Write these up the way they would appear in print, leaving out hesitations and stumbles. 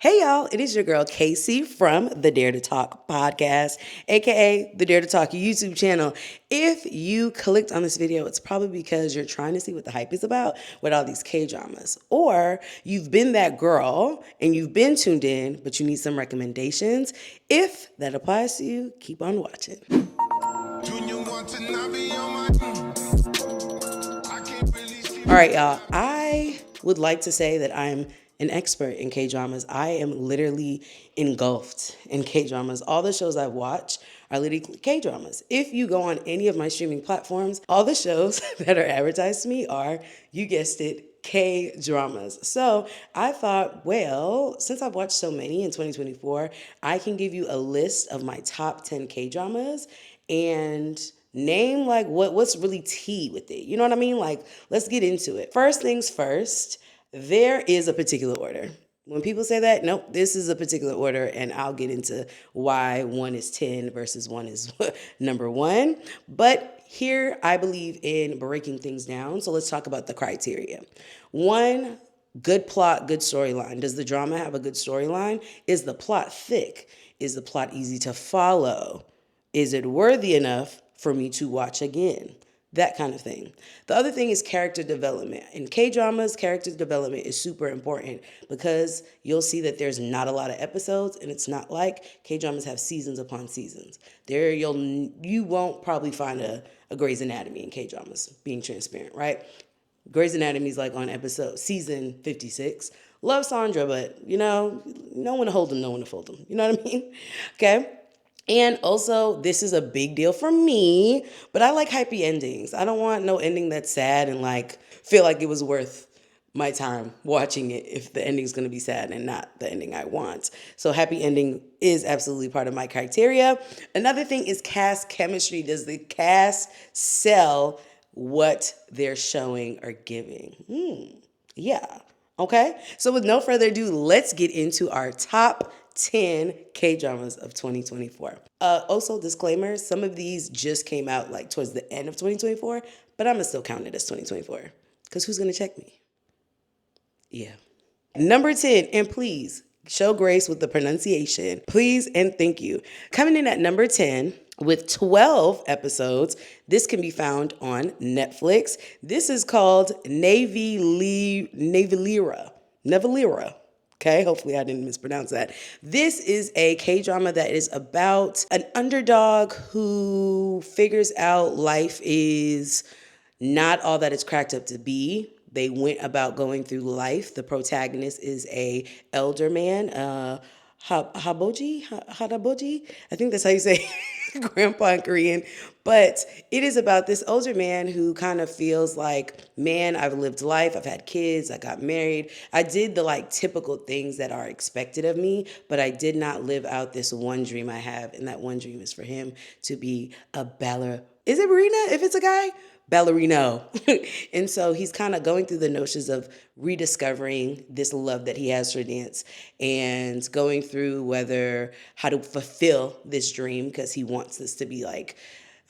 Hey y'all, it is your girl Casey from the Dare to Talk podcast, aka the Dare to Talk YouTube channel. If you clicked on this video, it's probably because you're trying to see what the hype is about with all these K-dramas. Or you've been that girl and you've been tuned in, but you need some recommendations. If that applies to you, keep on watching. All right, y'all. I would like to say that I'm an expert in K-dramas. I am literally engulfed in K-dramas. All the shows I've watched are literally K-dramas. If you go on any of my streaming platforms, all the shows that are advertised to me are, you guessed it, K-dramas. So I thought, well, since I've watched so many in 2024, I can give you a list of my top 10 K-dramas and name like what's really tea with it. You know what I mean? Like, let's get into it. First things first, there is a particular order. When people say that, nope, this is a particular order, and I'll get into why one is 10 versus one is number one. But here I believe in breaking things down. So let's talk about the criteria. One, good plot, good storyline. Does the drama have a good storyline? Is the plot thick? Is the plot easy to follow? Is it worthy enough for me to watch again? That kind of thing. The other thing is character development. In K-dramas, character development is super important because you'll see that there's not a lot of episodes, and it's not like K-dramas have seasons upon seasons. You won't probably find a Grey's Anatomy in K-dramas, being transparent, right? Grey's Anatomy is like on season 56. Love Sandra, but no one to hold them, no one to fold them. You know what I mean? Okay. And also, this is a big deal for me, but I like happy endings. I don't want no ending that's sad and like feel like it was worth my time watching it if the ending's going to be sad and not the ending I want. So happy ending is absolutely part of my criteria. Another thing is cast chemistry. Does the cast sell what they're showing or giving? Yeah. Okay. So with no further ado, let's get into our top 10 K-dramas of 2024. Also, disclaimer, some of these just came out like towards the end of 2024, but I'm gonna still count it as 2024 because who's gonna check me? Yeah. Number 10, and please show grace with the pronunciation. Please and thank you. Coming in at number 10 with 12 episodes, this can be found on Netflix. This is called Navilira. Okay, hopefully I didn't mispronounce that. This is a K-drama that is about an underdog who figures out life is not all that it's cracked up to be. They went about going through life. The protagonist is a elder man, Hadaboji. I think that's how you say grandpa in Korean. But it is about this older man who kind of feels like, man, I've lived life. I've had kids. I got married. I did the like typical things that are expected of me, but I did not live out this one dream I have. And that one dream is for him to be a ballerina. Is it ballerina if it's a guy? Ballerino. And so he's kind of going through the notions of rediscovering this love that he has for dance and going through how to fulfill this dream because he wants this to be like,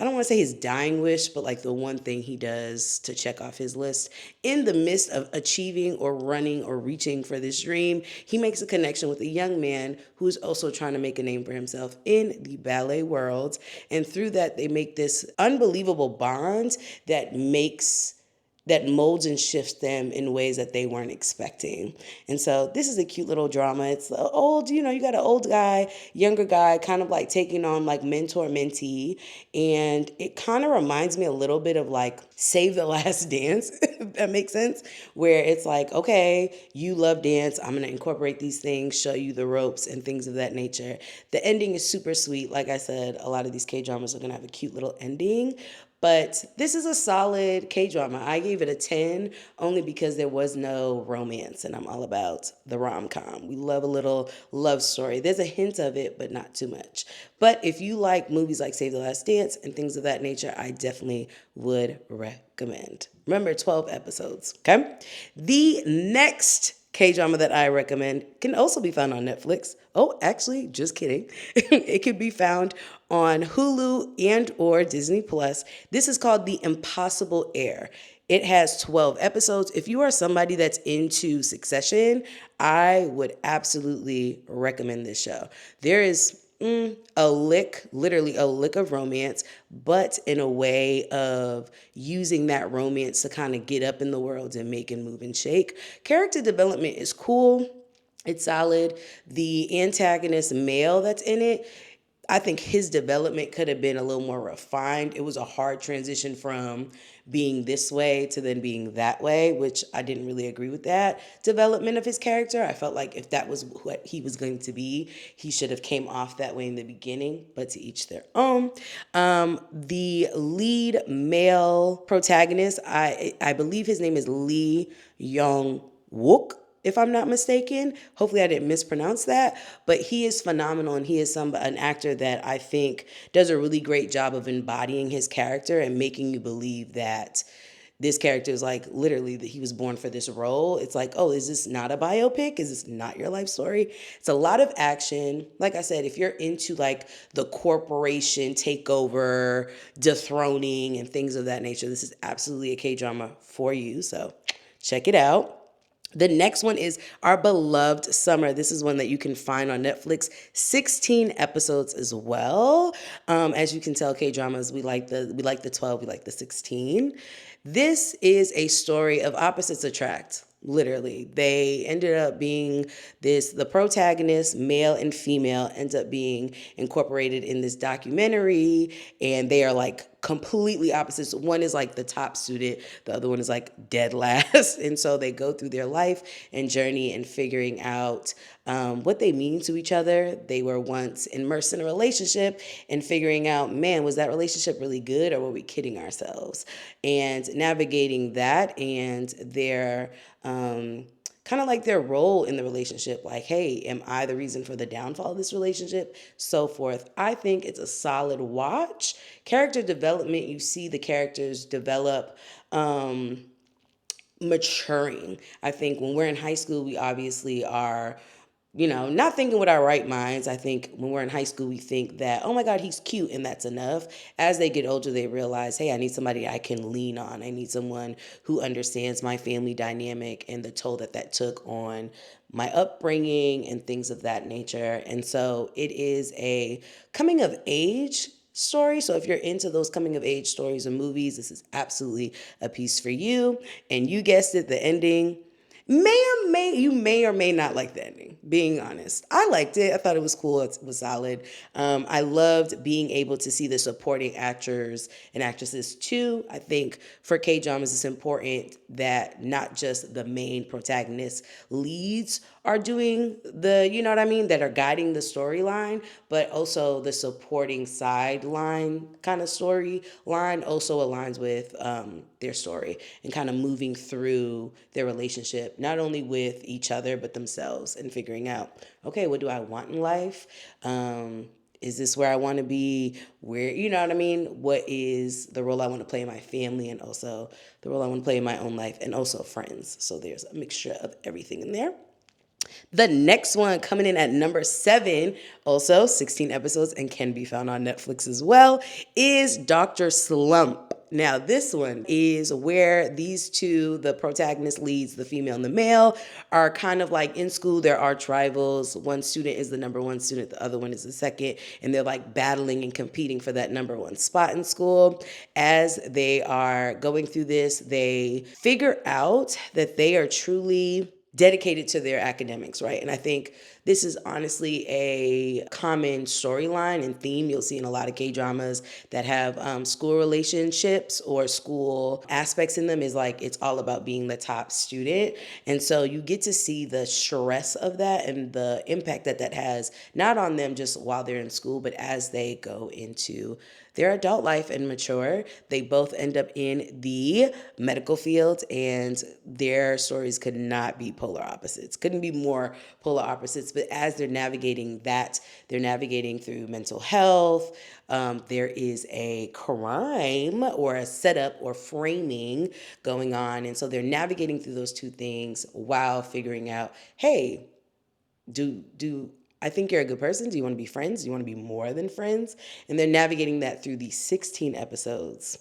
I don't want to say his dying wish, but like the one thing he does to check off his list. In the midst of achieving or running or reaching for this dream, he makes a connection with a young man who's also trying to make a name for himself in the ballet world. And through that, they make this unbelievable bond that molds and shifts them in ways that they weren't expecting. And so this is a cute little drama. It's old, you got an old guy, younger guy, kind of like taking on like mentor-mentee. And it kind of reminds me a little bit of like Save the Last Dance, if that makes sense, where it's like, okay, you love dance. I'm going to incorporate these things, show you the ropes and things of that nature. The ending is super sweet. Like I said, a lot of these K-dramas are going to have a cute little ending. But this is a solid K-drama. I gave it a 10 only because there was no romance, and I'm all about the rom-com. We love a little love story. There's a hint of it, but not too much. But if you like movies like Save the Last Dance and things of that nature, I definitely would recommend. Remember, 12 episodes, okay? The next K-drama that I recommend can also be found on Netflix. Oh, actually, just kidding. It can be found on Hulu and or Disney Plus. This is called The Impossible Heir. It has 12 episodes. If you are somebody that's into Succession, I would absolutely recommend this show. There is a lick, literally a lick of romance, but in a way of using that romance to kind of get up in the world and make and move and shake. Character development is cool. It's solid. The antagonist male that's in it, I think his development could have been a little more refined. It was a hard transition from being this way to then being that way, which I didn't really agree with that development of his character. I felt like if that was what he was going to be, he should have came off that way in the beginning, but to each their own. The lead male protagonist, I believe his name is Lee Young Wook, if I'm not mistaken. Hopefully I didn't mispronounce that, but he is phenomenal, and he is an actor that I think does a really great job of embodying his character and making you believe that this character is like literally that he was born for this role. It's like, oh, is this not a biopic? Is this not your life story? It's a lot of action. Like I said, if you're into like the corporation takeover, dethroning, and things of that nature, this is absolutely a K-drama for you. So check it out. The next one is Our Beloved Summer. This is one that you can find on Netflix. 16 episodes as well. As you can tell, K-dramas, we like the 12, we like the 16. This is a story of opposites attract. Literally, they ended up being the protagonist, male and female, ends up being incorporated in this documentary, and they are like completely opposites. One is like the top student, the other one is like dead last. And so they go through their life and journey and figuring out what they mean to each other. They were once immersed in a relationship and figuring out, man, was that relationship really good, or were we kidding ourselves? And navigating that and their kind of like their role in the relationship. Like, hey, am I the reason for the downfall of this relationship? So forth. I think it's a solid watch. Character development, you see the characters develop maturing. I think when we're in high school, we obviously are, not thinking with our right minds. I think when we're in high school, we think that, oh my God, he's cute, and that's enough. As they get older, they realize, hey, I need somebody I can lean on. I need someone who understands my family dynamic and the toll that that took on my upbringing and things of that nature. And so it is a coming of age story. So if you're into those coming of age stories and movies, this is absolutely a piece for you. And you guessed it, the ending may or may not like the ending, being honest. I liked it. I thought it was cool. It was solid. I loved being able to see the supporting actors and actresses too. I think for K-dramas, it's important that not just the main protagonist leads are doing that are guiding the storyline, but also the supporting sideline kind of storyline also aligns with their story and kind of moving through their relationship, not only with each other, but themselves, and figuring out, okay, what do I want in life? Is this where I want to be? Where, you know what I mean? What is the role I want to play in my family, and also the role I want to play in my own life, and also friends. So there's a mixture of everything in there. The next one coming in at number 7, also 16 episodes and can be found on Netflix as well, is Dr. Slump. Now, this one is where these two, the protagonist leads, the female and the male, are kind of like in school. They're arch rivals. One student is the number one student, the other one is the second, and they're like battling and competing for that number one spot in school. As they are going through this, they figure out that they are truly dedicated to their academics, right? And I think this is honestly a common storyline and theme you'll see in a lot of K-dramas that have school relationships or school aspects in them, is like it's all about being the top student. And so you get to see the stress of that and the impact that that has, not on them just while they're in school, but as they go into their adult life and mature. They both end up in the medical field, and their stories could not be polar opposites. Couldn't be more polar opposites. But as they're navigating that, they're navigating through mental health. There is a crime or a setup or framing going on. And so they're navigating through those two things while figuring out, hey, do I think you're a good person? Do you want to be friends? Do you want to be more than friends? And they're navigating that through these 16 episodes.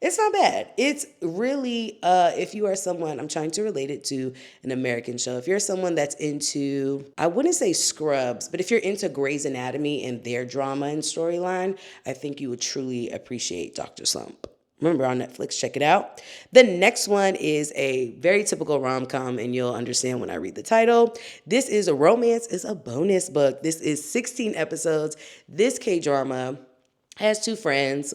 It's not bad. It's really, if you are someone, I'm trying to relate it to an American show. If you're someone that's into, I wouldn't say Scrubs, but if you're into Grey's Anatomy and their drama and storyline, I think you would truly appreciate Dr. Slump. Remember, on Netflix, check it out. The next one is a very typical rom-com, and you'll understand when I read the title. This is Romance is a Bonus Book. This is 16 episodes. This K-drama has two friends,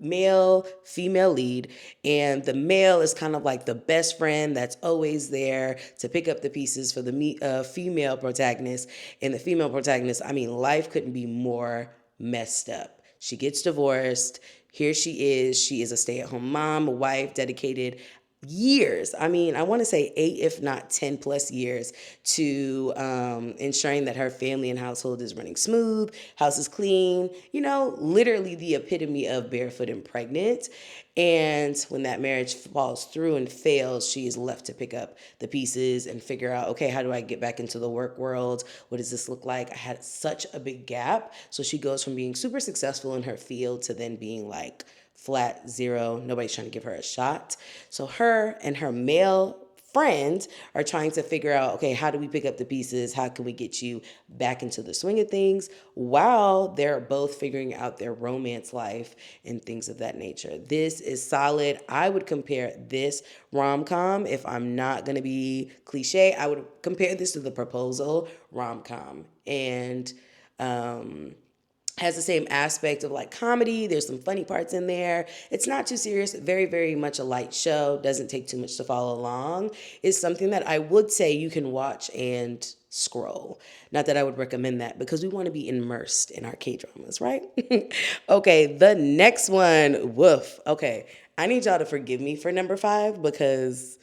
male, female lead, and the male is kind of like the best friend that's always there to pick up the pieces for the female protagonist. And the female protagonist, I mean, life couldn't be more messed up. She gets divorced. Here she is. She is a stay-at-home mom, a wife, dedicated years. I mean, I want to say 8, if not 10 plus years to ensuring that her family and household is running smooth, house is clean, you know, literally the epitome of barefoot and pregnant. And when that marriage falls through and fails, she is left to pick up the pieces and figure out, okay, how do I get back into the work world? What does this look like? I had such a big gap. So she goes from being super successful in her field to then being like flat zero. Nobody's trying to give her a shot. So her and her male friends are trying to figure out, okay, how do we pick up the pieces? How can we get you back into the swing of things while they're both figuring out their romance life and things of that nature? This is solid. I would compare this rom-com, if I'm not going to be cliche, I would compare this to The Proposal rom-com. And has the same aspect of like comedy. There's some funny parts in there. It's not too serious, very, very much a light show. Doesn't take too much to follow along. It's something that I would say you can watch and scroll. Not that I would recommend that because we want to be immersed in our K-dramas, right? Okay, the next one, woof. Okay, I need y'all to forgive me for number 5 because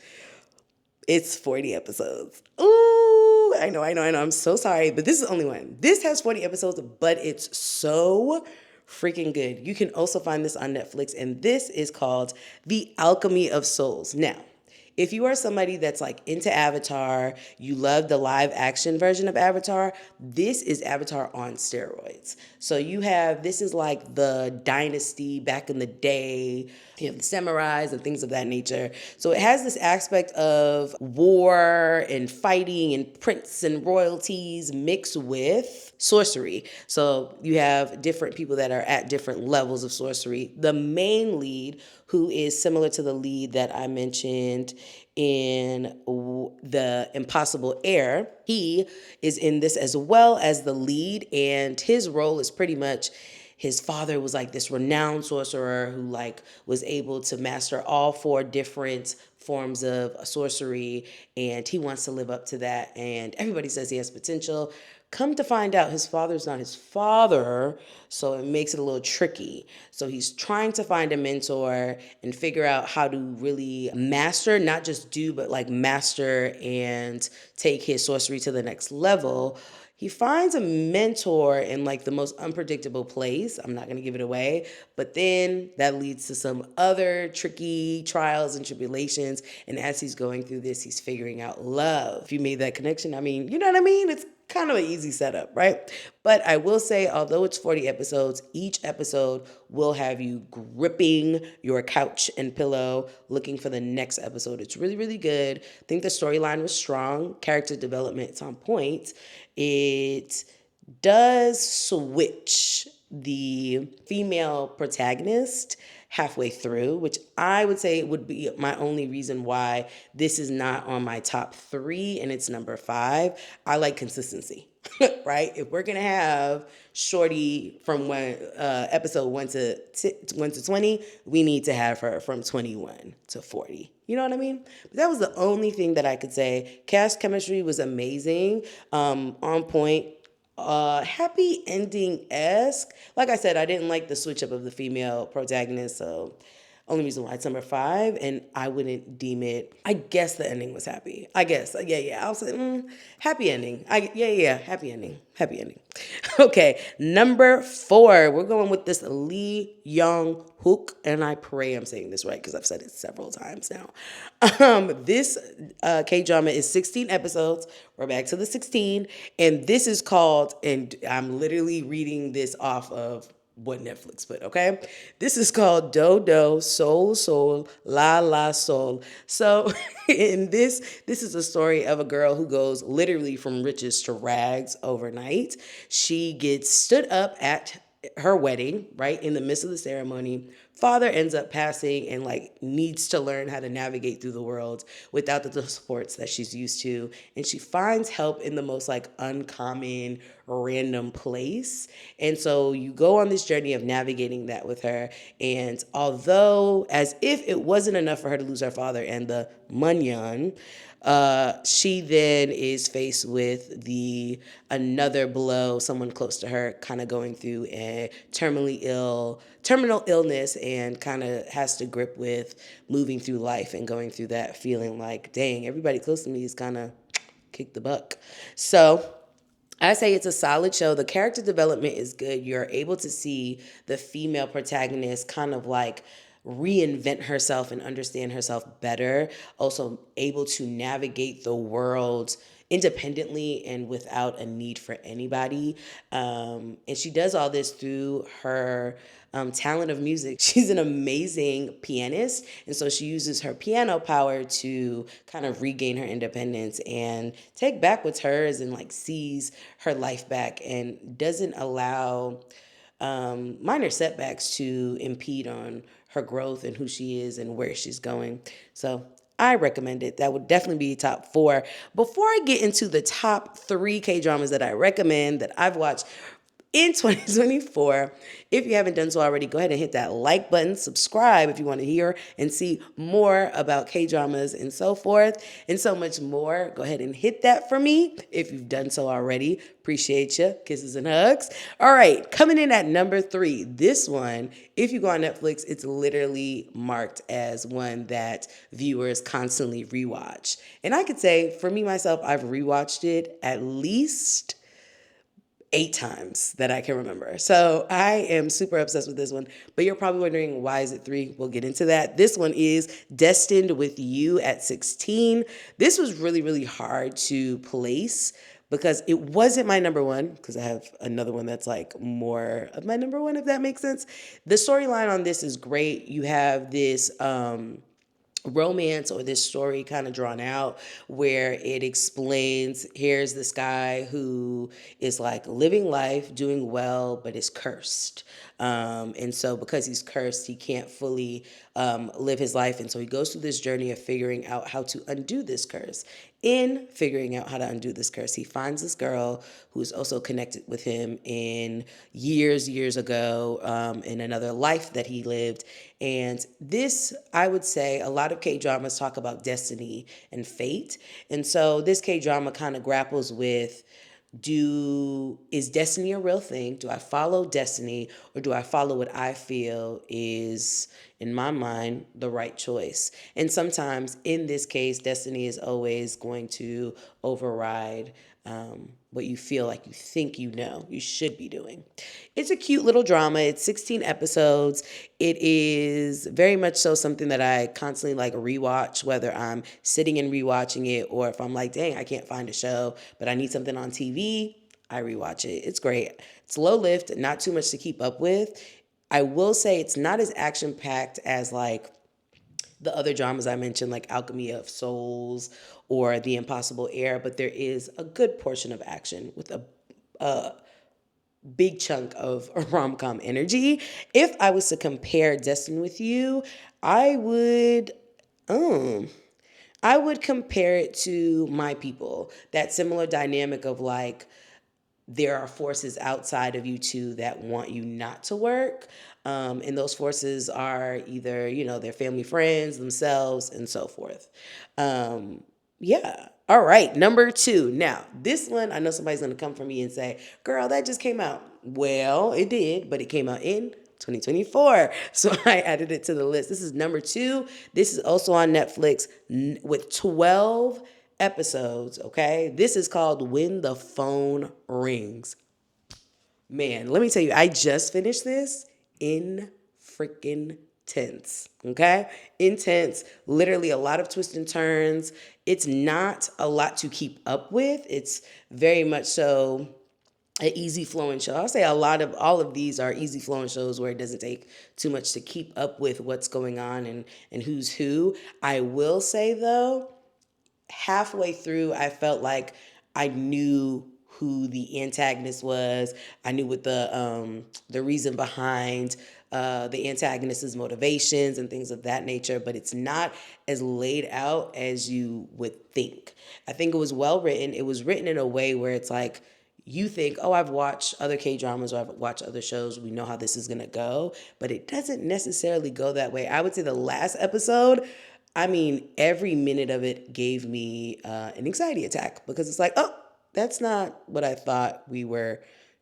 it's 40 episodes. Ooh, I know. I'm so sorry, but this is the only one. This has 40 episodes, but it's so freaking good. You can also find this on Netflix, and this is called The Alchemy of Souls. Now, if you are somebody that's like into Avatar, you love the live action version of Avatar, this is Avatar on steroids. So this is like the dynasty back in the day. You have the samurais and things of that nature. So it has this aspect of war and fighting and prince and royalties mixed with sorcery. So you have different people that are at different levels of sorcery. The main lead, who is similar to the lead that I mentioned in The Impossible Heir, he is in this as well as the lead, and his role is pretty much his father was like this renowned sorcerer who like was able to master all 4 different forms of sorcery, and he wants to live up to that, and everybody says he has potential. Come to find out, his father's not his father, so it makes it a little tricky. So he's trying to find a mentor and figure out how to really master, not just do, but like master and take his sorcery to the next level. He finds a mentor in like the most unpredictable place. I'm not going to give it away, but then that leads to some other tricky trials and tribulations. And as he's going through this, he's figuring out love. If you made that connection, I mean, you know what I mean? It's kind of an easy setup, right? But I will say, although it's 40 episodes, each episode will have you gripping your couch and pillow, looking for the next episode. It's really, really good. I think the storyline was strong. Character development is on point. It does switch the female protagonist halfway through, which I would say would be my only reason why this is not on my top 3 and it's number 5. I like consistency, right? If we're gonna have Shorty from episode 1 to 20, we need to have her from 21 to 40. You know what I mean? But that was the only thing that I could say. Cast chemistry was amazing, on point. Happy ending-esque. Like I said, I didn't like the switch up of the female protagonist, so only reason why it's number 5, and I wouldn't deem it. I guess the ending was happy. I guess, yeah. I'll say happy ending. Happy ending. Okay, number 4. We're going with this Lee Young Hook, and I pray I'm saying this right because I've said it several times now. This K-drama is 16 episodes. We're back to the 16, and this is called, and I'm literally reading this off of what Netflix put, okay? This is called DoDoSolSolLaLaSol. So this is a story of a girl who goes literally from riches to rags overnight. She gets stood up at her wedding, right in the midst of the ceremony. Father ends up passing and like needs to learn how to navigate through the world without the supports that she's used to. And she finds help in the most like uncommon, random place. And so you go on this journey of navigating that with her. And although, as if it wasn't enough for her to lose her father and the munyan, she then is faced with the another blow, someone close to her kind of going through a terminal illness and kind of has to grip with moving through life and going through that feeling like, dang, everybody close to me is kind of kick the buck. So I say it's a solid show. The character development is good. You're able to see the female protagonist kind of like reinvent herself and understand herself better. Also able to navigate the world independently and without a need for anybody. And she does all this through her talent of music. She's an amazing pianist. And so she uses her piano power to kind of regain her independence and take back what's hers and like seize her life back and doesn't allow minor setbacks to impede on her growth and who she is and where she's going. So I recommend it. That would definitely be top 4. Before I get into the top 3 K-dramas that I recommend that I've watched in 2024, if you haven't done so already, go ahead and hit that like button, subscribe if you want to hear and see more about K-dramas and so forth and so much more. Go ahead and hit that for me if you've done so already. Appreciate you. Kisses and hugs. All right, coming in at number 3. This one, if you go on Netflix, it's literally marked as one that viewers constantly rewatch. And I could say, for me, myself, I've rewatched it at least 8 times that I can remember. So I am super obsessed with this one. But you're probably wondering, why is it 3? We'll get into that. This one is Destined With You at 16. This was really, really hard to place because it wasn't my number 1, because I have another one that's like more of my number 1, if that makes sense. The storyline on this is great. You have this romance or this story kind of drawn out where it explains, here's this guy who is like living life, doing well, but is cursed. And so because he's cursed, he can't fully live his life. And so he goes through this journey of figuring out how to undo this curse. In figuring out how to undo this curse, he finds this girl who's also connected with him in years ago, in another life that he lived. And this, I would say, a lot of K-dramas talk about destiny and fate. And so this K-drama kind of grapples with, is destiny a real thing? Do I follow destiny, or do I follow what I feel is, in my mind, the right choice? And sometimes in this case, destiny is always going to override what you feel like you think you should be doing. It's a cute little drama. It's 16 episodes. It is very much so something that I constantly like rewatch, whether I'm sitting and rewatching it or if I'm like, dang, I can't find a show, but I need something on TV, I rewatch it. It's great. It's low lift, not too much to keep up with. I will say it's not as action-packed as like the other dramas I mentioned, like Alchemy of Souls or The Impossible Heir, but there is a good portion of action with a big chunk of rom-com energy. If I was to compare Destined With You, I would compare it to My People. That similar dynamic of like, there are forces outside of you too that want you not to work. And those forces are either, their family, friends, themselves, and so forth. Yeah. All right. Number 2. Now, this one, I know somebody's going to come for me and say, girl, that just came out. Well, it did, but it came out in 2024. So I added it to the list. This is number 2. This is also on Netflix with 12 episodes, okay? This is called When the Phone Rings. Man, let me tell you, I just finished this in freaking tense, okay? Intense, literally a lot of twists and turns. It's not a lot to keep up with. It's very much so an easy flowing show. I'll say a lot of all of these are easy flowing shows where it doesn't take too much to keep up with what's going on and who's who. I will say though, halfway through, I felt like I knew who the antagonist was. I knew what the reason behind the antagonist's motivations and things of that nature, but it's not as laid out as you would think. I think it was well written. It was written in a way where it's like you think, oh, I've watched other K dramas or I've watched other shows. We know how this is gonna go, but it doesn't necessarily go that way. I would say the last episode, I mean, every minute of it gave me an anxiety attack because it's like, oh, that's not what I thought we were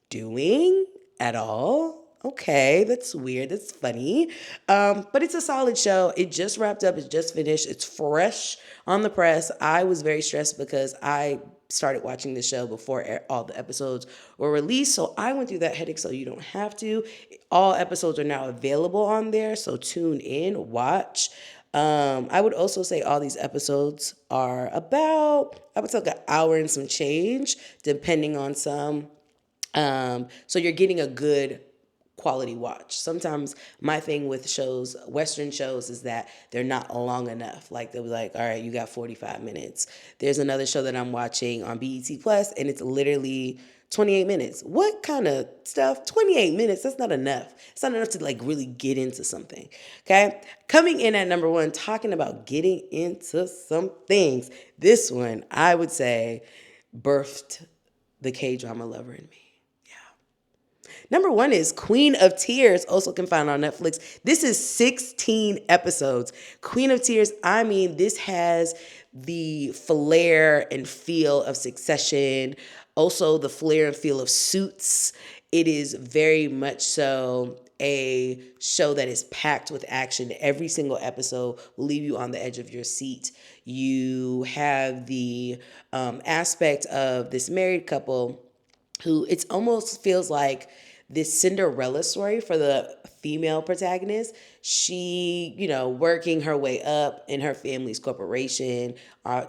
doing at all. Okay, that's weird. That's funny. But it's a solid show. It just wrapped up. It's just finished. It's fresh on the press. I was very stressed because I started watching the show before all the episodes were released. So I went through that headache so you don't have to. All episodes are now available on there. So tune in, watch. I would also say all these episodes are about, I would say like an hour and some change, depending on some. So you're getting a good quality watch. Sometimes my thing with shows, Western shows, is that they're not long enough. Like they'll be like, all right, you got 45 minutes. There's another show that I'm watching on BET Plus, and it's literally 28 minutes. What kind of stuff? 28 minutes, that's not enough. It's not enough to like really get into something. Okay? Coming in at number one, talking about getting into some things. This one, I would say, birthed the K-drama lover in me. Number one is Queen of Tears, also can find on Netflix. This is 16 episodes. Queen of Tears, I mean, this has the flair and feel of Succession, also the flair and feel of Suits. It is very much so a show that is packed with action. Every single episode will leave you on the edge of your seat. You have the aspect of this married couple who it almost feels like this Cinderella story for the female protagonist. She, working her way up in her family's corporation.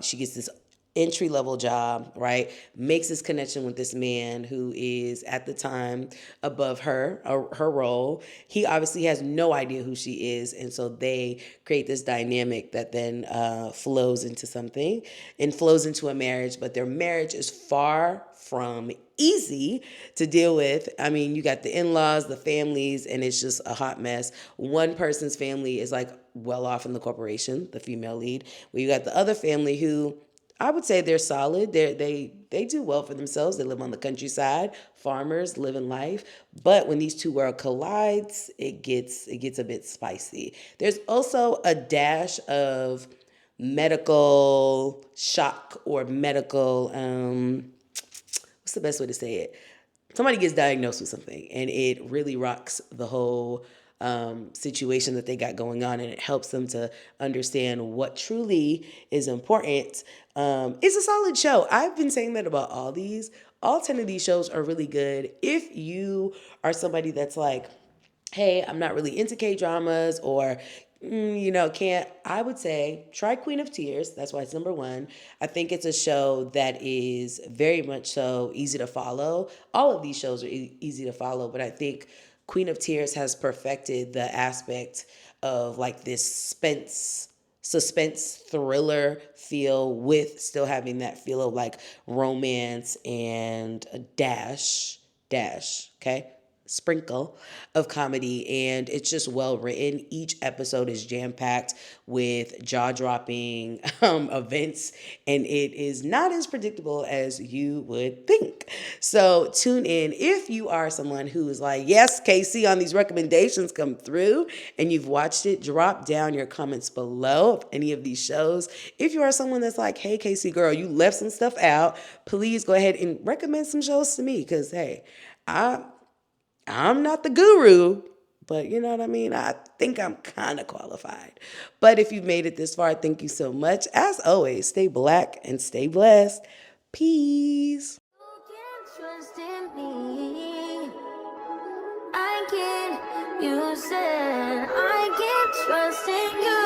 She gets this entry level job, right? Makes this connection with this man who is at the time above her, her role. He obviously has no idea who she is. And so they create this dynamic that then flows into something and flows into a marriage. But their marriage is far from easy to deal with. I mean, you got the in-laws, the families, and it's just a hot mess. One person's family is like well off in the corporation, the female lead. Where you got the other family who I would say they're solid. They do well for themselves. They live on the countryside, farmers living life. But when these two worlds collides, it gets a bit spicy. There's also a dash of medical shock or medical what's the best way to say it? Somebody gets diagnosed with something and it really rocks the whole situation that they got going on, and it helps them to understand what truly is important. It's a solid show. I've been saying that about all these. All 10 of these shows are really good. If you are somebody that's like, hey, I'm not really into K dramas, or can't, I would say try Queen of Tears. That's why it's number one. I think it's a show that is very much so easy to follow. All of these shows are easy to follow, but I think Queen of Tears has perfected the aspect of like this suspense thriller feel with still having that feel of like romance and a dash, okay? Sprinkle of comedy, and it's just well written. Each episode is jam packed with jaw dropping events, and it is not as predictable as you would think. So tune in if you are someone who is like, yes, Casey, on these recommendations come through, and you've watched it. Drop down your comments below of any of these shows. If you are someone that's like, hey, Casey girl, you left some stuff out, please go ahead and recommend some shows to me, because hey, I'm not the guru, but you know what I mean? I think I'm kind of qualified. But if you've made it this far, thank you so much. As always, stay black and stay blessed. Peace. Trust in me. I can, you said I can trust in you.